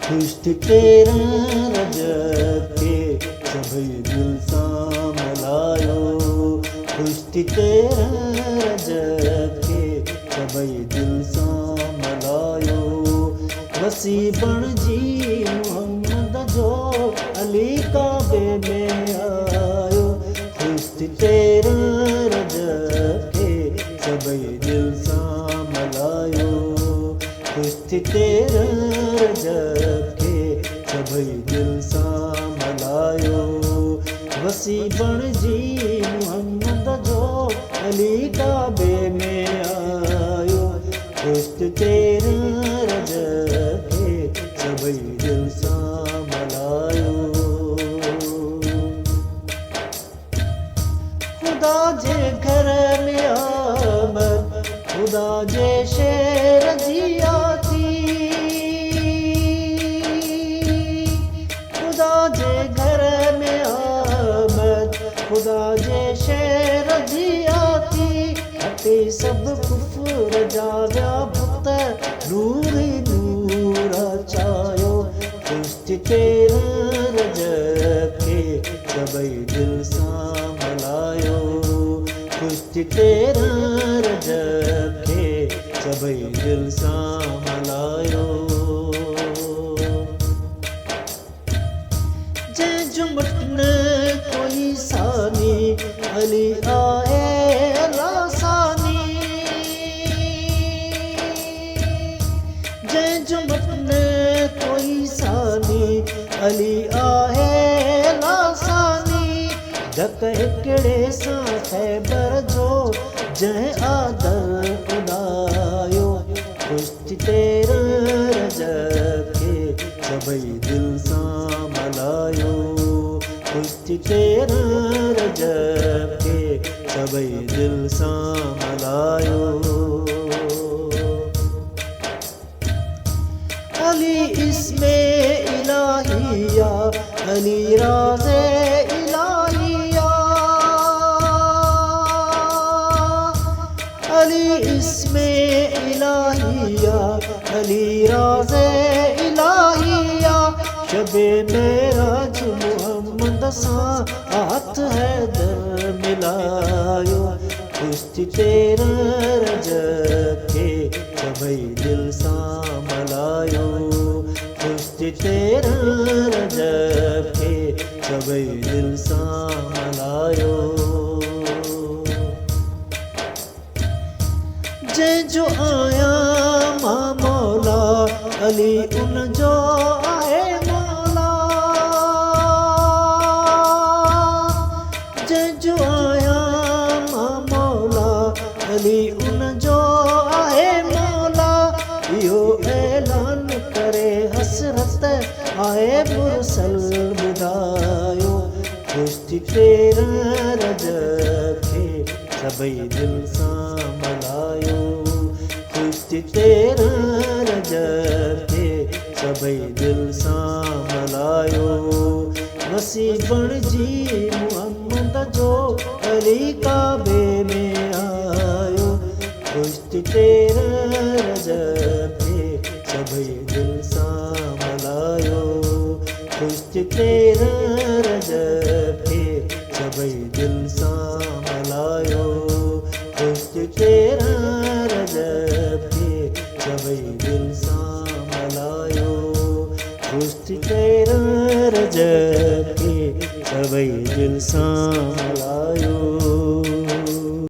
खुश तेरा रजब के सभई दिल सां मल्हायो। खुश तेरा रजब के सभई दिल सां मल्हायो। वसी बणिजी मोहम्मद जो अली काबे में आयो। खुश तेरा रजब के सभई दिल सां मल्हायो। खुश तेरा रजब के सभई दिल सां मल्हायो। वसी बणिजी मोहम्मद जो अली काबे में आयो। खुश तेरा रजब के सभई दिल सां मल्हायो। खुदा जे घर में आमद, खुदा जे शेर जी आती। खुदा जे घर में आमद, खुदा जे शेर जी आती। हटे सब कुफ्र जा विया पुत, नूर ई नूर अचायो। खुश तेरा रजब के सभई दिल सां मल्हायो। खुश तेरा रजब के सभई दिल सां मल्हायो। जंहिंजो मटन कोई सानी, अली आहे लासानी। जंहिंजो मटन कोई सानी, अली आहे लासानी। धक हिकिड़े सां ख़ैबर जो जंहिं आदर उॾायो। खुश तेरा रजब के सभई दिल सां मल्हायो। खुश तेरा रजब के सभई दिल सां मल्हायो। अली इसमे इलाहिया, अली राज़े इलाहिया। अली इसमे इलाहिया, अली राज़े इलाहिया। शबे मेराज मोहम्मद सां हाथ हैदर मिलायो। खुश तेरा रजब के सभई दिल सां मल्हायो। खुश तेरा रजब के सभई दिल सां मल्हायो। जंहिंजो आहियां मां मौला, अली उन जो आहे मौला। जंहिंजो आहियां मां मौला, अली उन जो आहे मौला। इहो ऐलान करे हसरत आहे मुरसल ॿुधायो। खुश तेरा रजब के सभई दिल सां मल्हायो। खुश तेरा रजब के सभई दिल सां मल्हायो। वसी बणिजी मोहम्मद जो अली काबे में आयो। खुश तेरा रजब के सभई दिल सां मल्हायो। खुश तेरा रजब के सभई दिल सां मल्हायो। खुश तेरा रजब के सभई दिल सां मल्हायो। खुश तेरा रजब के सभई दिल सां मल्हायो।